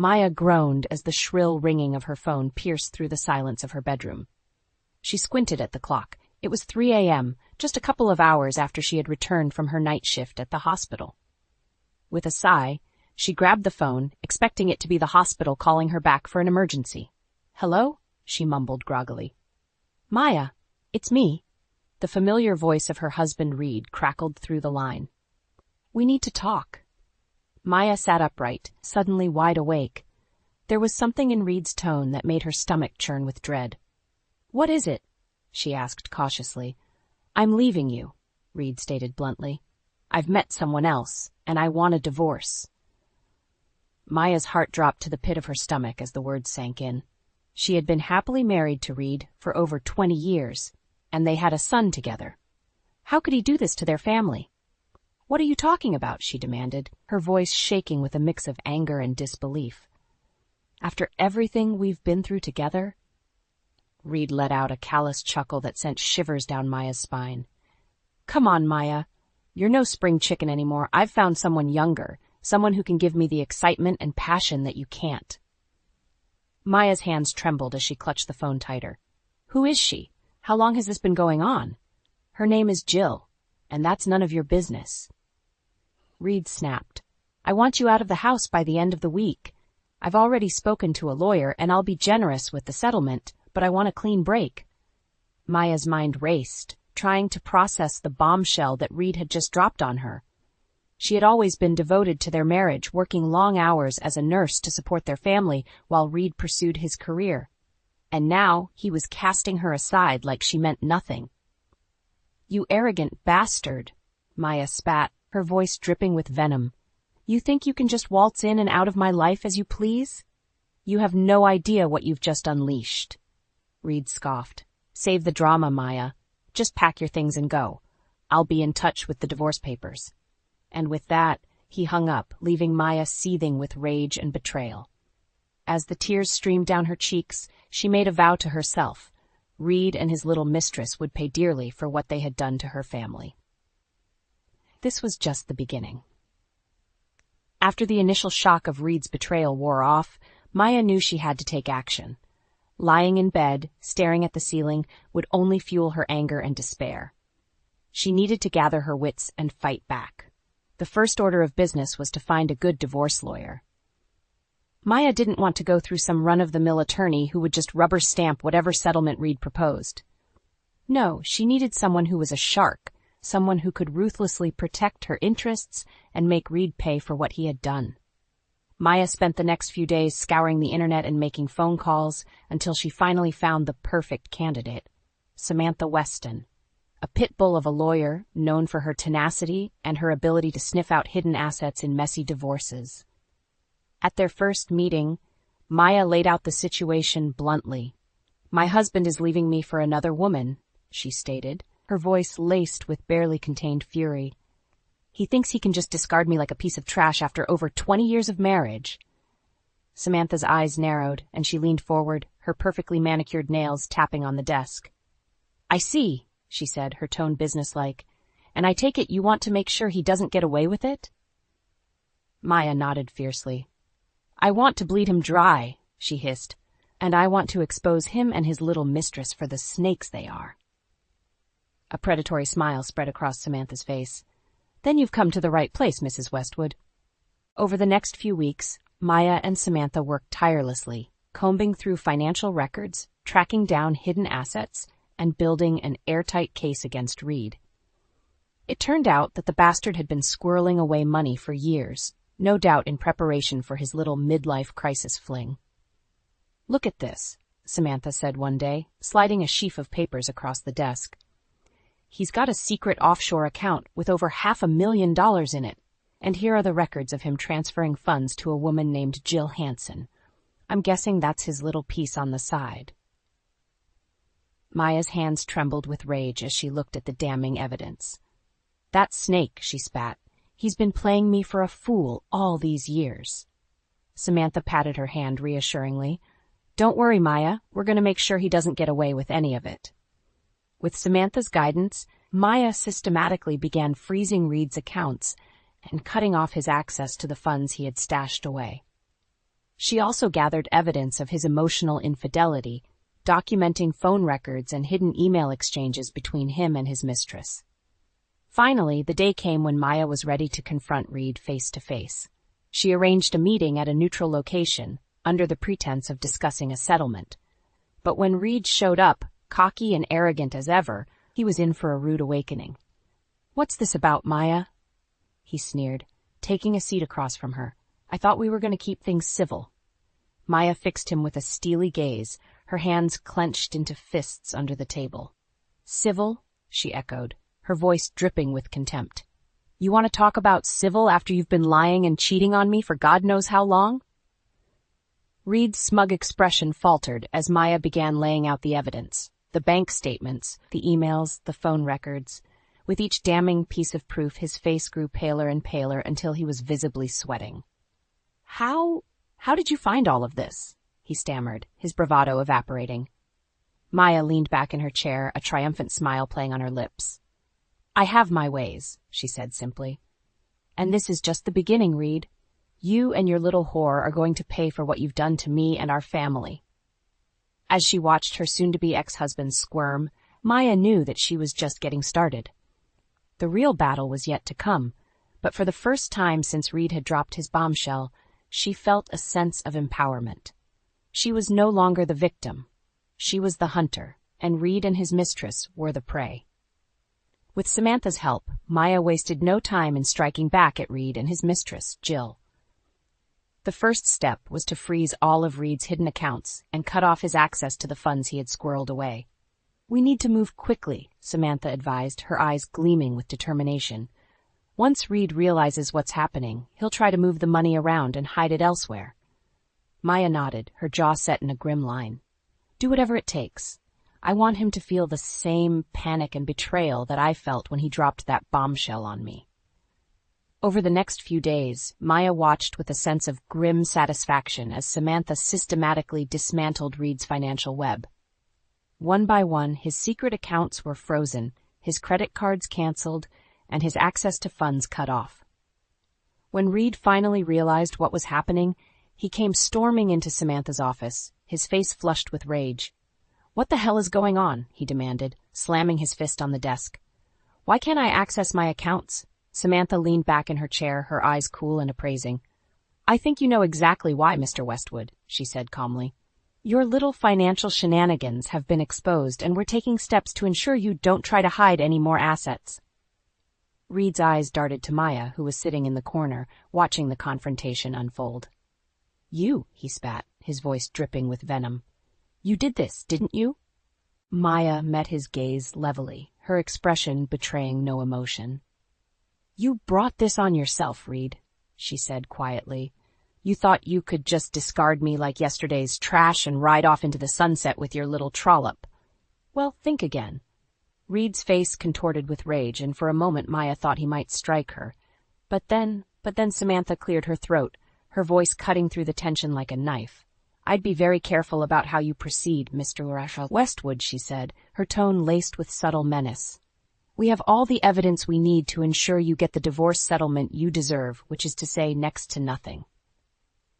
Maya groaned as the shrill ringing of her phone pierced through the silence of her bedroom. She squinted at the clock. It was 3 a.m., just a couple of hours after she had returned from her night shift at the hospital. With a sigh, she grabbed the phone, expecting it to be the hospital calling her back for an emergency. "Hello?" she mumbled groggily. "Maya, it's me." The familiar voice of her husband Reed crackled through the line. "We need to talk." Maya sat upright, suddenly wide awake. There was something in Reed's tone that made her stomach churn with dread. "What is it?" she asked cautiously. "I'm leaving you," Reed stated bluntly. "I've met someone else, and I want a divorce." Maya's heart dropped to the pit of her stomach as the words sank in. She had been happily married to Reed for over 20 years, and they had a son together. How could he do this to their family? "What are you talking about?" she demanded, her voice shaking with a mix of anger and disbelief. "After everything we've been through together?" Reed let out a callous chuckle that sent shivers down Maya's spine. "Come on, Maya. You're no spring chicken anymore. I've found someone younger, someone who can give me the excitement and passion that you can't." Maya's hands trembled as she clutched the phone tighter. "Who is she? How long has this been going on?" "Her name is Jill, and that's none of your business." Reed snapped. "I want you out of the house by the end of the week. I've already spoken to a lawyer, and I'll be generous with the settlement, but I want a clean break." Maya's mind raced, trying to process the bombshell that Reed had just dropped on her. She had always been devoted to their marriage, working long hours as a nurse to support their family while Reed pursued his career. And now he was casting her aside like she meant nothing. "You arrogant bastard," Maya spat, her voice dripping with venom. "You think you can just waltz in and out of my life as you please? You have no idea what you've just unleashed." Reed scoffed. "Save the drama, Maya. Just pack your things and go. I'll be in touch with the divorce papers." And with that, he hung up, leaving Maya seething with rage and betrayal. As the tears streamed down her cheeks, she made a vow to herself. Reed and his little mistress would pay dearly for what they had done to her family. This was just the beginning. After the initial shock of Reed's betrayal wore off, Maya knew she had to take action. Lying in bed, staring at the ceiling, would only fuel her anger and despair. She needed to gather her wits and fight back. The first order of business was to find a good divorce lawyer. Maya didn't want to go through some run-of-the-mill attorney who would just rubber stamp whatever settlement Reed proposed. No, she needed someone who was a shark, someone who could ruthlessly protect her interests and make Reed pay for what he had done. Maya spent the next few days scouring the internet and making phone calls until she finally found the perfect candidate, Samantha Weston, a pit bull of a lawyer known for her tenacity and her ability to sniff out hidden assets in messy divorces. At their first meeting, Maya laid out the situation bluntly. "My husband is leaving me for another woman," she stated, her voice laced with barely contained fury. "He thinks he can just discard me like a piece of trash after over 20 years of marriage." Samantha's eyes narrowed, and she leaned forward, her perfectly manicured nails tapping on the desk. "I see," she said, her tone businesslike. "And I take it you want to make sure he doesn't get away with it?" Maya nodded fiercely. "I want to bleed him dry," she hissed, "and I want to expose him and his little mistress for the snakes they are." A predatory smile spread across Samantha's face. "Then you've come to the right place, Mrs. Westwood." Over the next few weeks, Maya and Samantha worked tirelessly, combing through financial records, tracking down hidden assets, and building an airtight case against Reed. It turned out that the bastard had been squirreling away money for years, no doubt in preparation for his little midlife crisis fling. "Look at this," Samantha said one day, sliding a sheaf of papers across the desk. "He's got a secret offshore account with over $500,000 in it, and here are the records of him transferring funds to a woman named Jill Hansen. I'm guessing that's his little piece on the side." Maya's hands trembled with rage as she looked at the damning evidence. "That snake," she spat. "He's been playing me for a fool all these years." Samantha patted her hand reassuringly. "Don't worry, Maya. We're going to make sure he doesn't get away with any of it." With Samantha's guidance, Maya systematically began freezing Reed's accounts and cutting off his access to the funds he had stashed away. She also gathered evidence of his emotional infidelity, documenting phone records and hidden email exchanges between him and his mistress. Finally, the day came when Maya was ready to confront Reed face to face. She arranged a meeting at a neutral location, under the pretense of discussing a settlement. But when Reed showed up, cocky and arrogant as ever, he was in for a rude awakening. "What's this about, Maya?" he sneered, taking a seat across from her. "I thought we were going to keep things civil." Maya fixed him with a steely gaze, her hands clenched into fists under the table. "Civil?" she echoed, her voice dripping with contempt. "You want to talk about civil after you've been lying and cheating on me for God knows how long?" Reed's smug expression faltered as Maya began laying out the evidence, the bank statements, the emails, the phone records. With each damning piece of proof, his face grew paler and paler until he was visibly sweating. How did you find all of this?" he stammered, his bravado evaporating. Maya leaned back in her chair, a triumphant smile playing on her lips. "I have my ways," she said simply. "And this is just the beginning, Reed. You and your little whore are going to pay for what you've done to me and our family." As she watched her soon-to-be ex-husband squirm, Maya knew that she was just getting started. The real battle was yet to come, but for the first time since Reed had dropped his bombshell, she felt a sense of empowerment. She was no longer the victim. She was the hunter, and Reed and his mistress were the prey. With Samantha's help, Maya wasted no time in striking back at Reed and his mistress, Jill. The first step was to freeze all of Reed's hidden accounts and cut off his access to the funds he had squirreled away. "We need to move quickly," Samantha advised, her eyes gleaming with determination. "Once Reed realizes what's happening, he'll try to move the money around and hide it elsewhere." Maya nodded, her jaw set in a grim line. "Do whatever it takes. I want him to feel the same panic and betrayal that I felt when he dropped that bombshell on me." Over the next few days, Maya watched with a sense of grim satisfaction as Samantha systematically dismantled Reed's financial web. One by one, his secret accounts were frozen, his credit cards canceled, and his access to funds cut off. When Reed finally realized what was happening, he came storming into Samantha's office, his face flushed with rage. "What the hell is going on?" he demanded, slamming his fist on the desk. "Why can't I access my accounts?" Samantha leaned back in her chair, her eyes cool and appraising. "I think you know exactly why, Mr. Westwood," she said calmly. "Your little financial shenanigans have been exposed, and we're taking steps to ensure you don't try to hide any more assets." Reed's eyes darted to Maya, who was sitting in the corner, watching the confrontation unfold. "You," he spat, his voice dripping with venom. "You did this, didn't you?" Maya met his gaze levelly, her expression betraying no emotion. "You brought this on yourself, Reed," she said quietly. "You thought you could just discard me like yesterday's trash and ride off into the sunset with your little trollop. Well, think again." Reed's face contorted with rage, and for a moment Maya thought he might strike her. But then Samantha cleared her throat, her voice cutting through the tension like a knife. "I'd be very careful about how you proceed, Mr. Westwood," she said, her tone laced with subtle menace. "We have all the evidence we need to ensure you get the divorce settlement you deserve, which is to say next to nothing."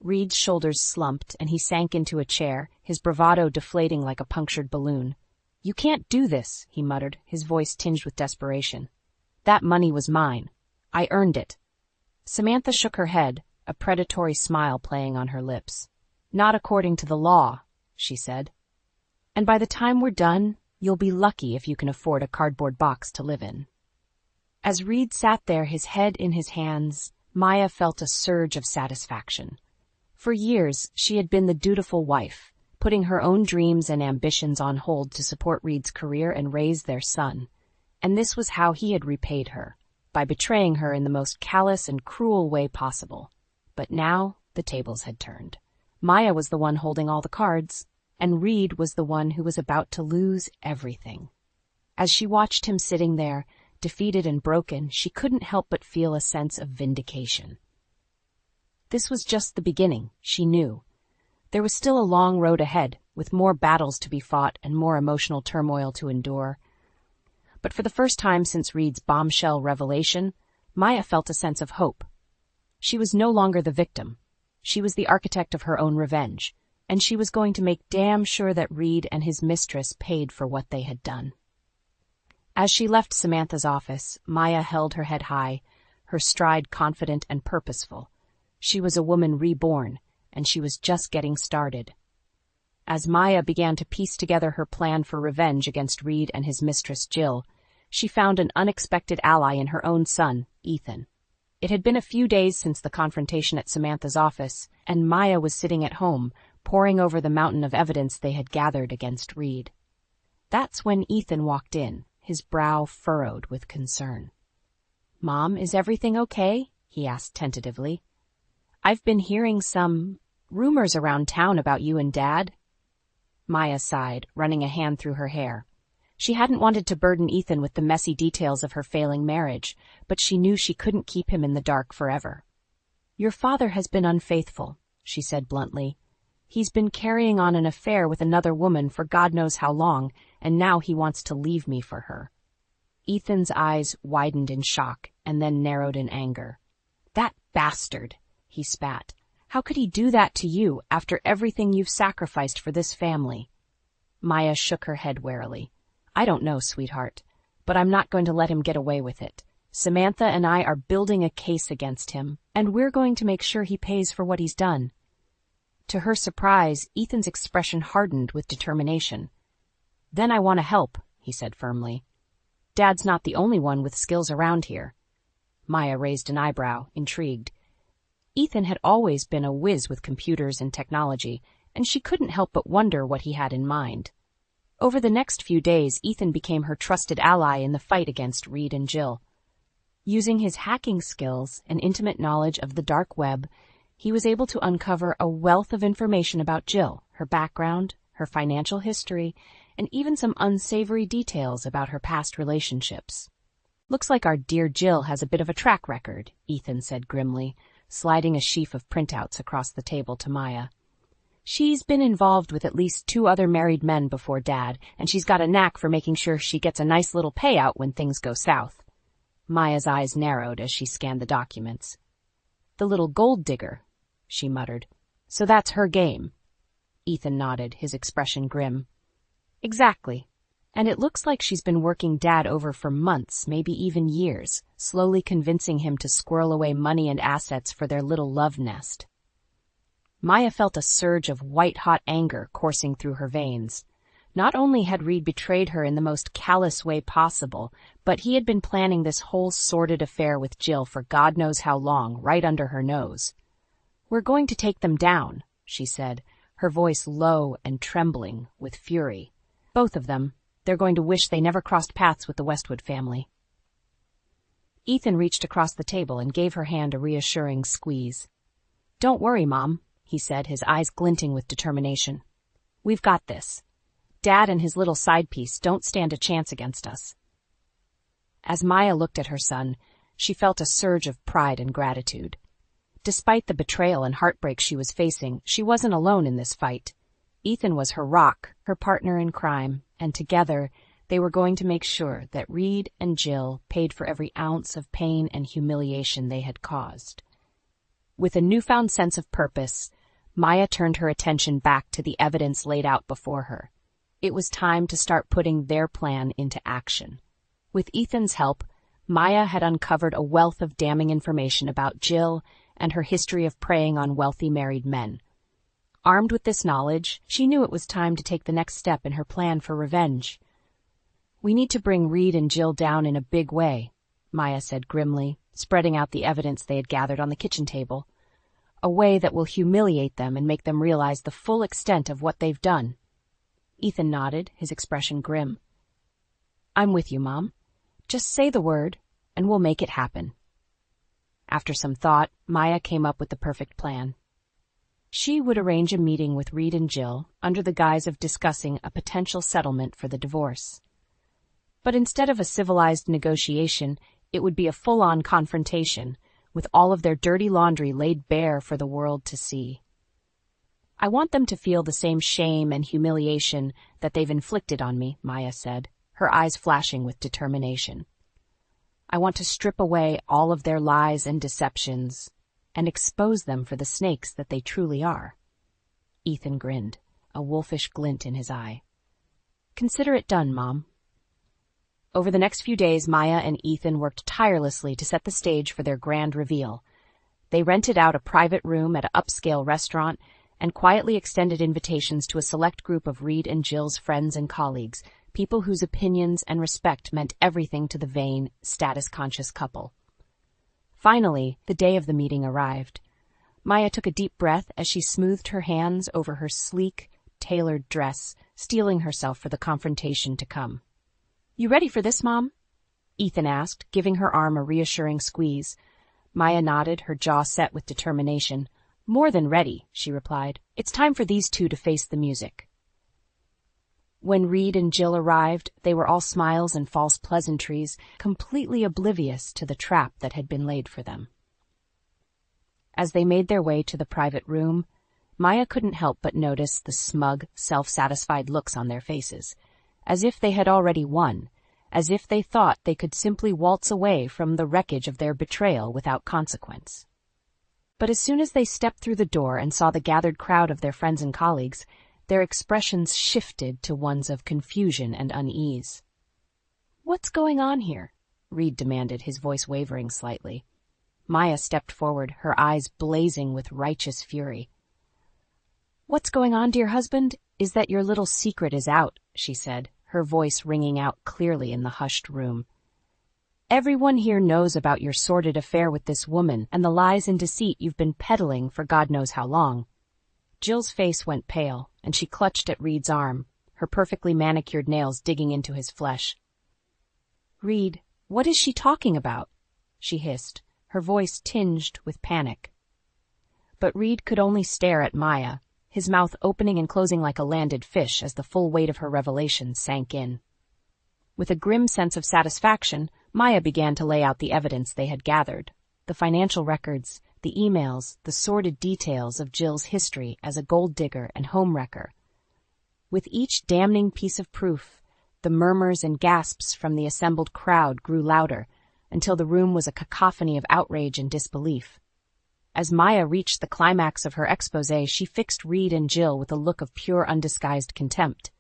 Reed's shoulders slumped, and he sank into a chair, his bravado deflating like a punctured balloon. "You can't do this," he muttered, his voice tinged with desperation. "That money was mine. I earned it." Samantha shook her head, a predatory smile playing on her lips. "Not according to the law," she said. "And by the time we're done, you'll be lucky if you can afford a cardboard box to live in." As Reed sat there, his head in his hands, Maya felt a surge of satisfaction. For years, she had been the dutiful wife, putting her own dreams and ambitions on hold to support Reed's career and raise their son. And this was how he had repaid her, by betraying her in the most callous and cruel way possible. But now, the tables had turned. Maya was the one holding all the cards, and Reed was the one who was about to lose everything. As she watched him sitting there, defeated and broken, she couldn't help but feel a sense of vindication. This was just the beginning, she knew. There was still a long road ahead, with more battles to be fought and more emotional turmoil to endure. But for the first time since Reed's bombshell revelation, Maya felt a sense of hope. She was no longer the victim. She was the architect of her own revenge, and she was going to make damn sure that Reed and his mistress paid for what they had done. As she left Samantha's office, Maya held her head high, her stride confident and purposeful. She was a woman reborn, and she was just getting started. As Maya began to piece together her plan for revenge against Reed and his mistress Jill, she found an unexpected ally in her own son, Ethan. It had been a few days since the confrontation at Samantha's office, and Maya was sitting at home, poring over the mountain of evidence they had gathered against Reed. That's when Ethan walked in, his brow furrowed with concern. "Mom, is everything okay?" he asked tentatively. "I've been hearing some rumors around town about you and Dad." Maya sighed, running a hand through her hair. She hadn't wanted to burden Ethan with the messy details of her failing marriage, but she knew she couldn't keep him in the dark forever. "Your father has been unfaithful," she said bluntly. "He's been carrying on an affair with another woman for God knows how long, and now he wants to leave me for her." Ethan's eyes widened in shock and then narrowed in anger. "That bastard!" he spat. "How could he do that to you after everything you've sacrificed for this family?" Maya shook her head warily. "I don't know, sweetheart, but I'm not going to let him get away with it. Samantha and I are building a case against him, and we're going to make sure he pays for what he's done." To her surprise, Ethan's expression hardened with determination. "Then I want to help," he said firmly. "Dad's not the only one with skills around here." Maya raised an eyebrow, intrigued. Ethan had always been a whiz with computers and technology, and she couldn't help but wonder what he had in mind. Over the next few days, Ethan became her trusted ally in the fight against Reed and Jill. Using his hacking skills and intimate knowledge of the dark web, he was able to uncover a wealth of information about Jill, her background, her financial history, and even some unsavory details about her past relationships. "Looks like our dear Jill has a bit of a track record," Ethan said grimly, sliding a sheaf of printouts across the table to Maya. "She's been involved with at least 2 other married men before Dad, and she's got a knack for making sure she gets a nice little payout when things go south." Maya's eyes narrowed as she scanned the documents. "The little gold digger," she muttered. "So that's her game." Ethan nodded, his expression grim. "Exactly. And it looks like she's been working Dad over for months, maybe even years, slowly convincing him to squirrel away money and assets for their little love nest." Maya felt a surge of white-hot anger coursing through her veins. Not only had Reed betrayed her in the most callous way possible, but he had been planning this whole sordid affair with Jill for God knows how long, right under her nose. "We're going to take them down," she said, her voice low and trembling with fury. "Both of them. They're going to wish they never crossed paths with the Westwood family." Ethan reached across the table and gave her hand a reassuring squeeze. "Don't worry, Mom," he said, his eyes glinting with determination. "We've got this. Dad and his little side piece don't stand a chance against us." As Maya looked at her son, she felt a surge of pride and gratitude. Despite the betrayal and heartbreak she was facing, she wasn't alone in this fight. Ethan was her rock, her partner in crime, and together they were going to make sure that Reed and Jill paid for every ounce of pain and humiliation they had caused. With a newfound sense of purpose, Maya turned her attention back to the evidence laid out before her. It was time to start putting their plan into action. With Ethan's help, Maya had uncovered a wealth of damning information about Jill and her history of preying on wealthy married men. Armed with this knowledge, she knew it was time to take the next step in her plan for revenge. "We need to bring Reed and Jill down in a big way," Maya said grimly, spreading out the evidence they had gathered on the kitchen table. "A way that will humiliate them and make them realize the full extent of what they've done." Ethan nodded, his expression grim. "I'm with you, Mom. Just say the word, and we'll make it happen." After some thought, Maya came up with the perfect plan. She would arrange a meeting with Reed and Jill under the guise of discussing a potential settlement for the divorce. But instead of a civilized negotiation, it would be a full-on confrontation, with all of their dirty laundry laid bare for the world to see. "I want them to feel the same shame and humiliation that they've inflicted on me," Maya said, her eyes flashing with determination. "I want to strip away all of their lies and deceptions, and expose them for the snakes that they truly are. Ethan grinned, a wolfish glint in his eye. Consider it done, Mom. Over the next few days, Maya and Ethan worked tirelessly to set the stage for their grand reveal. They rented out a private room at an upscale restaurant and quietly extended invitations to a select group of Reed and Jill's friends and colleagues, people whose opinions and respect meant everything to the vain, status-conscious couple. Finally, the day of the meeting arrived. Maya took a deep breath as she smoothed her hands over her sleek, tailored dress, steeling herself for the confrontation to come. "You ready for this, Mom?" Ethan asked, giving her arm a reassuring squeeze. Maya nodded, her jaw set with determination. "More than ready," she replied. "It's time for these two to face the music." When Reed and Jill arrived, they were all smiles and false pleasantries, completely oblivious to the trap that had been laid for them. As they made their way to the private room, Maya couldn't help but notice the smug, self-satisfied looks on their faces, as if they had already won, as if they thought they could simply waltz away from the wreckage of their betrayal without consequence. But as soon as they stepped through the door and saw the gathered crowd of their friends and colleagues, their expressions shifted to ones of confusion and unease. "What's going on here?" Reed demanded, his voice wavering slightly. Maya stepped forward, her eyes blazing with righteous fury. "What's going on, dear husband, is that your little secret is out," she said, her voice ringing out clearly in the hushed room. "Everyone here knows about your sordid affair with this woman and the lies and deceit you've been peddling for God knows how long." Jill's face went pale, and she clutched at Reed's arm, her perfectly manicured nails digging into his flesh. "Reed, what is she talking about?" she hissed, her voice tinged with panic. But Reed could only stare at Maya, his mouth opening and closing like a landed fish as the full weight of her revelation sank in. With a grim sense of satisfaction, Maya began to lay out the evidence they had gathered, the financial records, the emails, the sordid details of Jill's history as a gold digger and home wrecker. With each damning piece of proof, the murmurs and gasps from the assembled crowd grew louder, until the room was a cacophony of outrage and disbelief. As Maya reached the climax of her exposé, she fixed Reed and Jill with a look of pure undisguised contempt.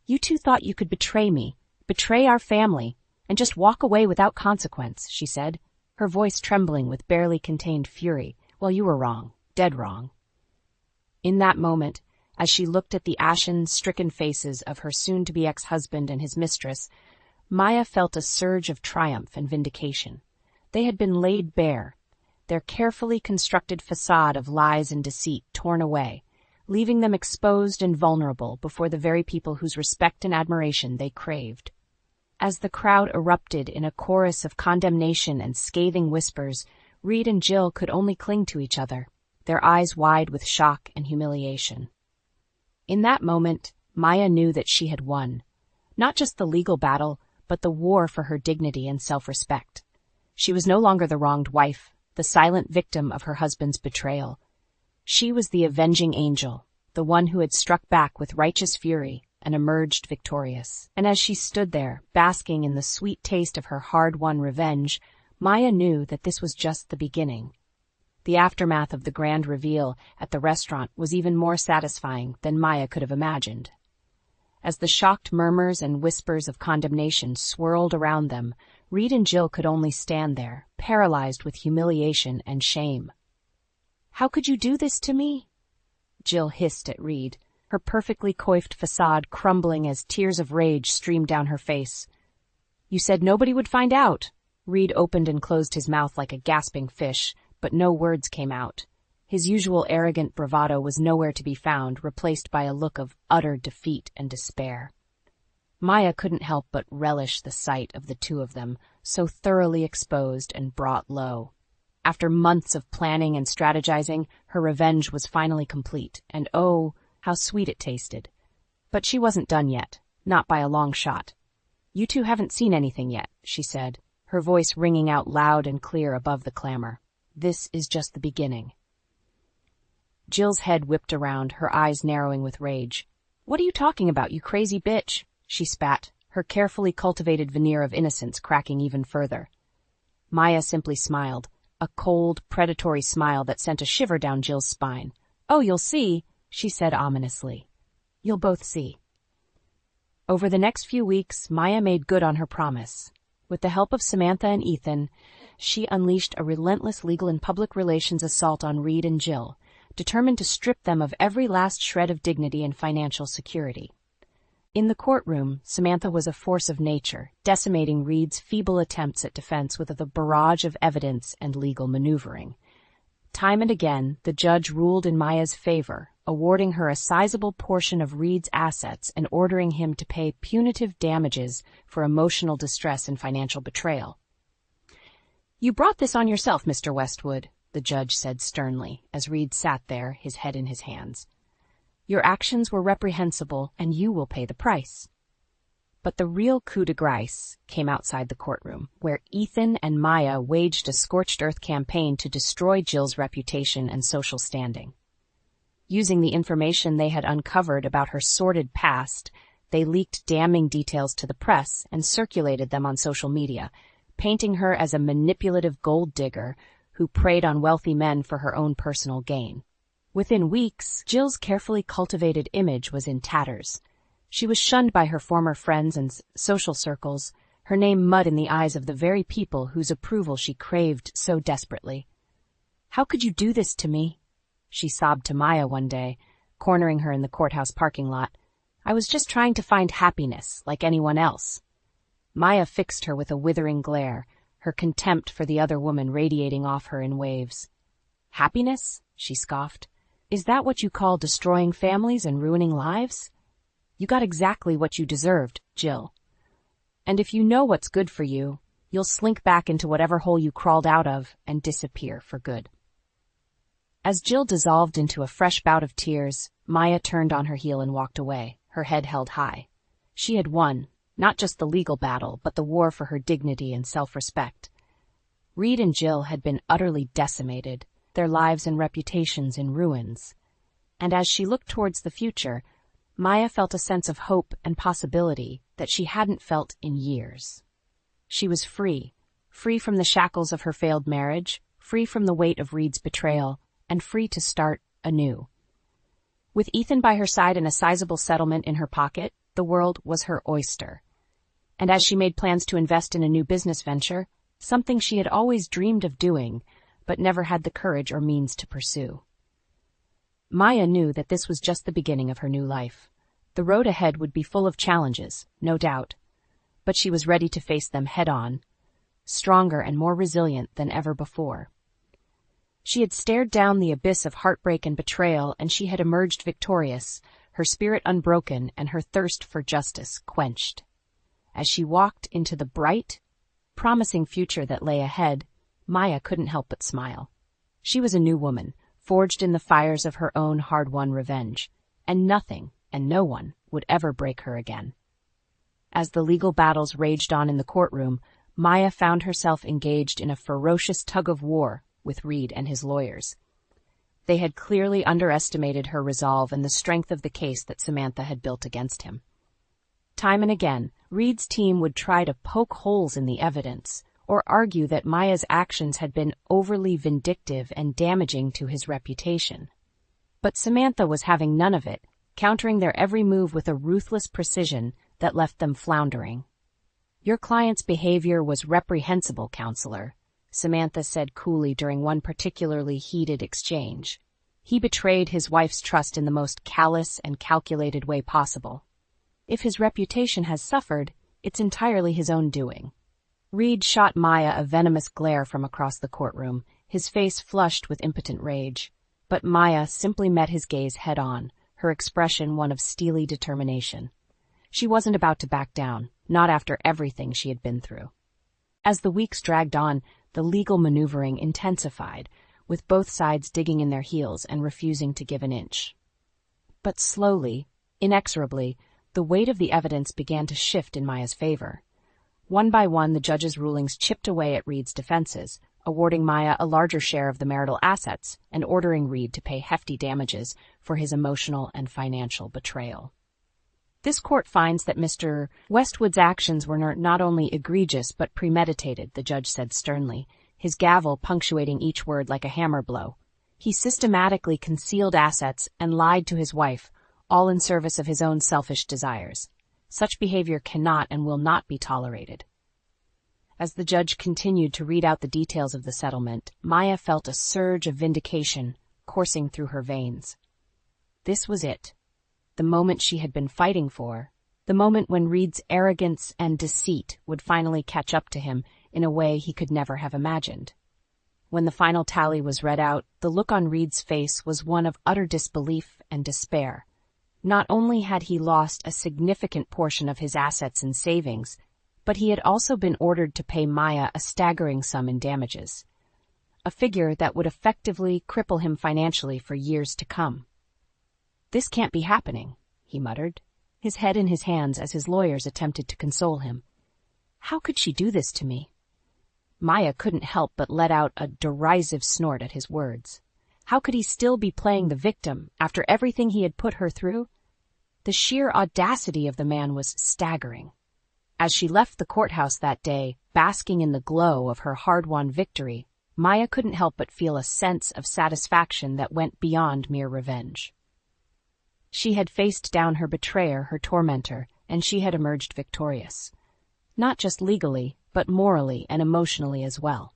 "You two thought you could betray me, betray our family, and just walk away without consequence," she said, her voice trembling with barely contained fury. "Well, you were wrong, dead wrong." In that moment, as she looked at the ashen-stricken faces of her soon-to-be ex-husband and his mistress, Maya felt a surge of triumph and vindication. They had been laid bare, their carefully constructed facade of lies and deceit torn away, leaving them exposed and vulnerable before the very people whose respect and admiration they craved. As the crowd erupted in a chorus of condemnation and scathing whispers, Reed and Jill could only cling to each other, their eyes wide with shock and humiliation. In that moment, Maya knew that she had won, not just the legal battle, but the war for her dignity and self-respect. She was no longer the wronged wife, the silent victim of her husband's betrayal. She was the avenging angel, the one who had struck back with righteous fury and emerged victorious. And as she stood there, basking in the sweet taste of her hard-won revenge, Maya knew that this was just the beginning. The aftermath of the grand reveal at the restaurant was even more satisfying than Maya could have imagined. As the shocked murmurs and whispers of condemnation swirled around them, Reed and Jill could only stand there, paralyzed with humiliation and shame. "How could you do this to me?" Jill hissed at Reed, her perfectly coiffed facade crumbling as tears of rage streamed down her face. "You said nobody would find out." Reed opened and closed his mouth like a gasping fish, but no words came out. His usual arrogant bravado was nowhere to be found, replaced by a look of utter defeat and despair. Maya couldn't help but relish the sight of the two of them, so thoroughly exposed and brought low. After months of planning and strategizing, her revenge was finally complete, and oh, how sweet it tasted. But she wasn't done yet, not by a long shot. "You two haven't seen anything yet," she said, her voice ringing out loud and clear above the clamor. "This is just the beginning." Jill's head whipped around, her eyes narrowing with rage. "What are you talking about, you crazy bitch?" she spat, her carefully cultivated veneer of innocence cracking even further. Maya simply smiled, a cold, predatory smile that sent a shiver down Jill's spine. "Oh, you'll see," she said ominously. "You'll both see." Over the next few weeks, Maya made good on her promise. With the help of Samantha and Ethan, she unleashed a relentless legal and public relations assault on Reed and Jill, determined to strip them of every last shred of dignity and financial security. In the courtroom, Samantha was a force of nature, decimating Reed's feeble attempts at defense with a barrage of evidence and legal maneuvering. Time and again, the judge ruled in Maya's favor, awarding her a sizable portion of Reed's assets and ordering him to pay punitive damages for emotional distress and financial betrayal. "You brought this on yourself, Mr. Westwood," the judge said sternly, as Reed sat there, his head in his hands. "Your actions were reprehensible, and you will pay the price." But the real coup de grace came outside the courtroom, where Ethan and Maya waged a scorched-earth campaign to destroy Jill's reputation and social standing. Using the information they had uncovered about her sordid past, they leaked damning details to the press and circulated them on social media, painting her as a manipulative gold digger who preyed on wealthy men for her own personal gain. Within weeks, Jill's carefully cultivated image was in tatters. She was shunned by her former friends and social circles, her name mud in the eyes of the very people whose approval she craved so desperately. "How could you do this to me?" she sobbed to Maya one day, cornering her in the courthouse parking lot. "I was just trying to find happiness, like anyone else." Maya fixed her with a withering glare, her contempt for the other woman radiating off her in waves. "Happiness?" she scoffed. "Is that what you call destroying families and ruining lives? You got exactly what you deserved, Jill. And if you know what's good for you, you'll slink back into whatever hole you crawled out of and disappear for good." As Jill dissolved into a fresh bout of tears, Maya turned on her heel and walked away, her head held high. She had won, not just the legal battle, but the war for her dignity and self-respect. Reed and Jill had been utterly decimated, their lives and reputations in ruins. And as she looked towards the future, Maya felt a sense of hope and possibility that she hadn't felt in years. She was free from the shackles of her failed marriage, free from the weight of Reed's betrayal, and free to start anew. With Ethan by her side and a sizable settlement in her pocket, the world was her oyster. And as she made plans to invest in a new business venture, something she had always dreamed of doing, but never had the courage or means to pursue. Maya knew that this was just the beginning of her new life. The road ahead would be full of challenges, no doubt, but she was ready to face them head-on, stronger and more resilient than ever before. She had stared down the abyss of heartbreak and betrayal, and she had emerged victorious, her spirit unbroken and her thirst for justice quenched. As she walked into the bright, promising future that lay ahead, Maya couldn't help but smile. She was a new woman, forged in the fires of her own hard-won revenge, and nothing and no one would ever break her again. As the legal battles raged on in the courtroom, Maya found herself engaged in a ferocious tug-of-war with Reed and his lawyers. They had clearly underestimated her resolve and the strength of the case that Samantha had built against him. Time and again, Reed's team would try to poke holes in the evidence, or argue that Maya's actions had been overly vindictive and damaging to his reputation. But Samantha was having none of it, countering their every move with a ruthless precision that left them floundering. "Your client's behavior was reprehensible, counselor," Samantha said coolly during one particularly heated exchange. "He betrayed his wife's trust in the most callous and calculated way possible. If his reputation has suffered, it's entirely his own doing." Reed shot Maya a venomous glare from across the courtroom, his face flushed with impotent rage. But Maya simply met his gaze head-on, her expression one of steely determination. She wasn't about to back down, not after everything she had been through. As the weeks dragged on, the legal maneuvering intensified, with both sides digging in their heels and refusing to give an inch. But slowly, inexorably, the weight of the evidence began to shift in Maya's favor. One by one, the judge's rulings chipped away at Reed's defenses, awarding Maya a larger share of the marital assets and ordering Reed to pay hefty damages for his emotional and financial betrayal. "This court finds that Mr. Westwood's actions were not only egregious but premeditated," the judge said sternly, his gavel punctuating each word like a hammer blow. He systematically concealed assets and lied to his wife, all in service of his own selfish desires. Such behavior cannot and will not be tolerated. As the judge continued to read out the details of the settlement, Maya felt a surge of vindication coursing through her veins. This was it, the moment she had been fighting for, the moment when Reed's arrogance and deceit would finally catch up to him in a way he could never have imagined. When the final tally was read out, the look on Reed's face was one of utter disbelief and despair. Not only had he lost a significant portion of his assets and savings, but he had also been ordered to pay Maya a staggering sum in damages, a figure that would effectively cripple him financially for years to come. "This can't be happening," he muttered, his head in his hands as his lawyers attempted to console him. "How could she do this to me?" Maya couldn't help but let out a derisive snort at his words. How could he still be playing the victim after everything he had put her through? The sheer audacity of the man was staggering. As she left the courthouse that day, basking in the glow of her hard-won victory, Maya couldn't help but feel a sense of satisfaction that went beyond mere revenge. She had faced down her betrayer, her tormentor, and she had emerged victorious. Not just legally, but morally and emotionally as well.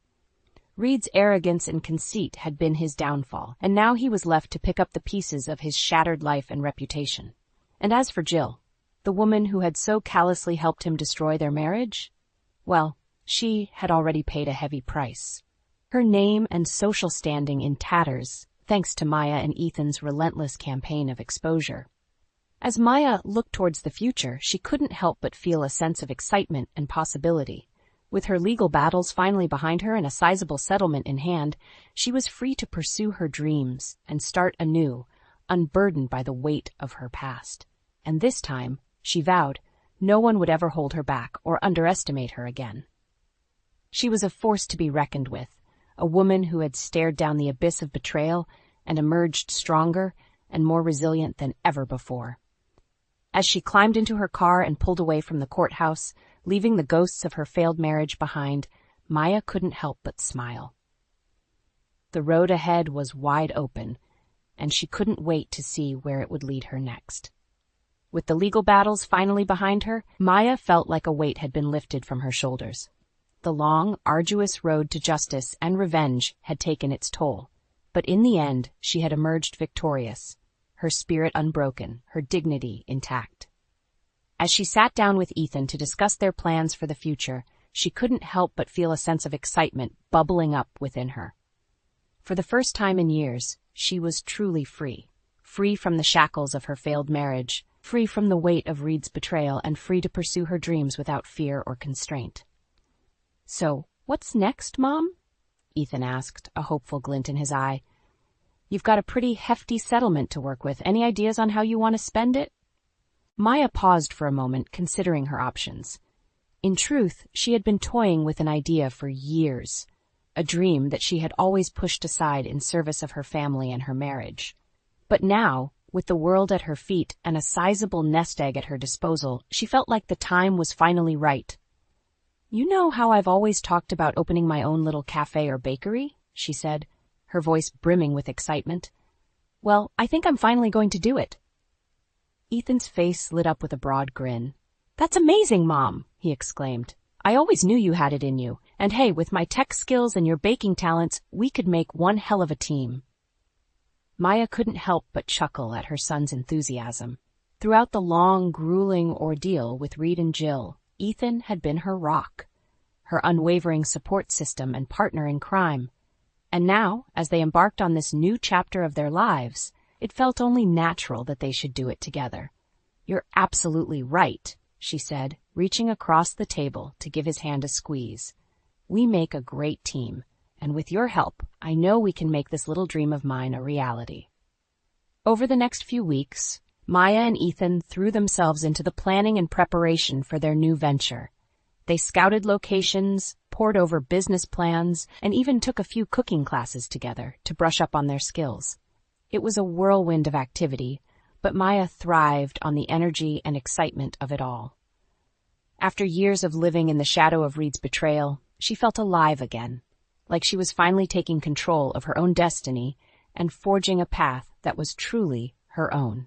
Reed's arrogance and conceit had been his downfall, and now he was left to pick up the pieces of his shattered life and reputation. And as for Jill, the woman who had so callously helped him destroy their marriage, well, she had already paid a heavy price. Her name and social standing in tatters, thanks to Maya and Ethan's relentless campaign of exposure. As Maya looked towards the future, she couldn't help but feel a sense of excitement and possibility. With her legal battles finally behind her and a sizable settlement in hand, she was free to pursue her dreams and start anew, unburdened by the weight of her past. And this time, she vowed, no one would ever hold her back or underestimate her again. She was a force to be reckoned with, a woman who had stared down the abyss of betrayal and emerged stronger and more resilient than ever before. As she climbed into her car and pulled away from the courthouse, leaving the ghosts of her failed marriage behind, Maya couldn't help but smile. The road ahead was wide open, and she couldn't wait to see where it would lead her next. With the legal battles finally behind her, Maya felt like a weight had been lifted from her shoulders. The long, arduous road to justice and revenge had taken its toll, but in the end she had emerged victorious, her spirit unbroken, her dignity intact. As she sat down with Ethan to discuss their plans for the future, she couldn't help but feel a sense of excitement bubbling up within her. For the first time in years, she was truly free. Free from the shackles of her failed marriage, free from the weight of Reed's betrayal, and free to pursue her dreams without fear or constraint. "So, what's next, Mom?" Ethan asked, a hopeful glint in his eye. "You've got a pretty hefty settlement to work with. Any ideas on how you want to spend it?" Maya paused for a moment, considering her options. In truth, she had been toying with an idea for years, a dream that she had always pushed aside in service of her family and her marriage. But now, with the world at her feet and a sizable nest egg at her disposal, she felt like the time was finally right. "You know how I've always talked about opening my own little cafe or bakery?" she said, her voice brimming with excitement. "Well, I think I'm finally going to do it." Ethan's face lit up with a broad grin. "That's amazing, Mom," he exclaimed. "I always knew you had it in you, and hey, with my tech skills and your baking talents, we could make one hell of a team." Maya couldn't help but chuckle at her son's enthusiasm. Throughout the long, grueling ordeal with Reed and Jill, Ethan had been her rock, her unwavering support system and partner in crime. And now, as they embarked on this new chapter of their lives, it felt only natural that they should do it together. "You're absolutely right," she said, reaching across the table to give his hand a squeeze. "We make a great team, and with your help, I know we can make this little dream of mine a reality." Over the next few weeks, Maya and Ethan threw themselves into the planning and preparation for their new venture. They scouted locations, pored over business plans, and even took a few cooking classes together to brush up on their skills. It was a whirlwind of activity, but Maya thrived on the energy and excitement of it all. After years of living in the shadow of Reed's betrayal, she felt alive again, like she was finally taking control of her own destiny and forging a path that was truly her own.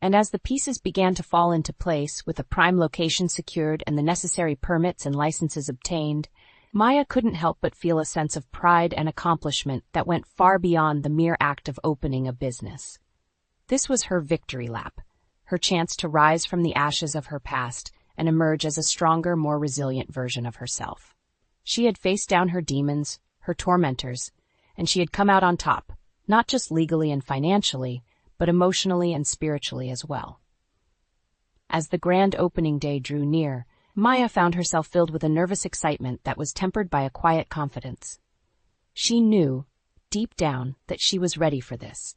And as the pieces began to fall into place, with a prime location secured and the necessary permits and licenses obtained, Maya couldn't help but feel a sense of pride and accomplishment that went far beyond the mere act of opening a business. This was her victory lap, her chance to rise from the ashes of her past and emerge as a stronger, more resilient version of herself. She had faced down her demons, her tormentors, and she had come out on top, not just legally and financially, but emotionally and spiritually as well. As the grand opening day drew near, Maya found herself filled with a nervous excitement that was tempered by a quiet confidence. She knew, deep down, that she was ready for this,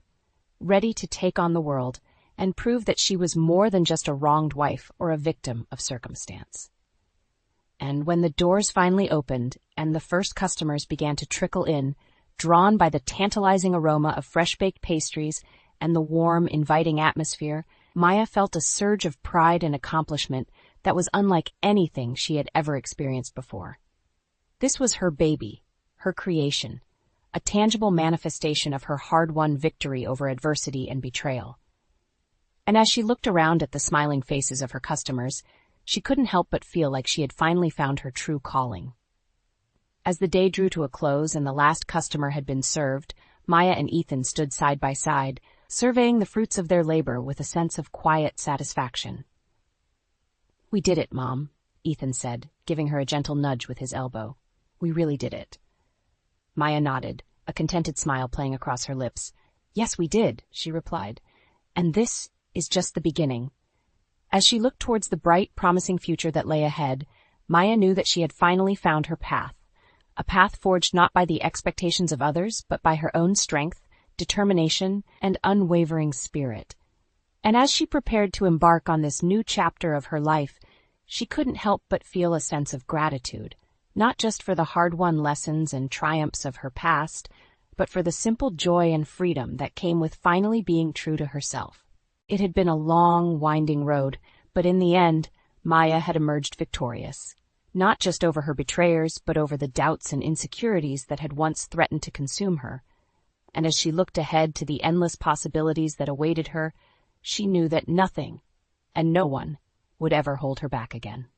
ready to take on the world and prove that she was more than just a wronged wife or a victim of circumstance. And when the doors finally opened and the first customers began to trickle in, drawn by the tantalizing aroma of fresh-baked pastries and the warm, inviting atmosphere, Maya felt a surge of pride and accomplishment that was unlike anything she had ever experienced before. This was her baby, her creation, a tangible manifestation of her hard-won victory over adversity and betrayal. And as she looked around at the smiling faces of her customers, she couldn't help but feel like she had finally found her true calling. As the day drew to a close and the last customer had been served, Maya and Ethan stood side by side, surveying the fruits of their labor with a sense of quiet satisfaction. "We did it, Mom," Ethan said, giving her a gentle nudge with his elbow. "We really did it." Maya nodded, a contented smile playing across her lips. "Yes, we did," she replied. "And this is just the beginning." As she looked towards the bright, promising future that lay ahead, Maya knew that she had finally found her path, a path forged not by the expectations of others, but by her own strength, determination, and unwavering spirit. And as she prepared to embark on this new chapter of her life, she couldn't help but feel a sense of gratitude, not just for the hard-won lessons and triumphs of her past, but for the simple joy and freedom that came with finally being true to herself. It had been a long, winding road, but in the end, Maya had emerged victorious, not just over her betrayers, but over the doubts and insecurities that had once threatened to consume her. And as she looked ahead to the endless possibilities that awaited her, she knew that nothing and no one would ever hold her back again.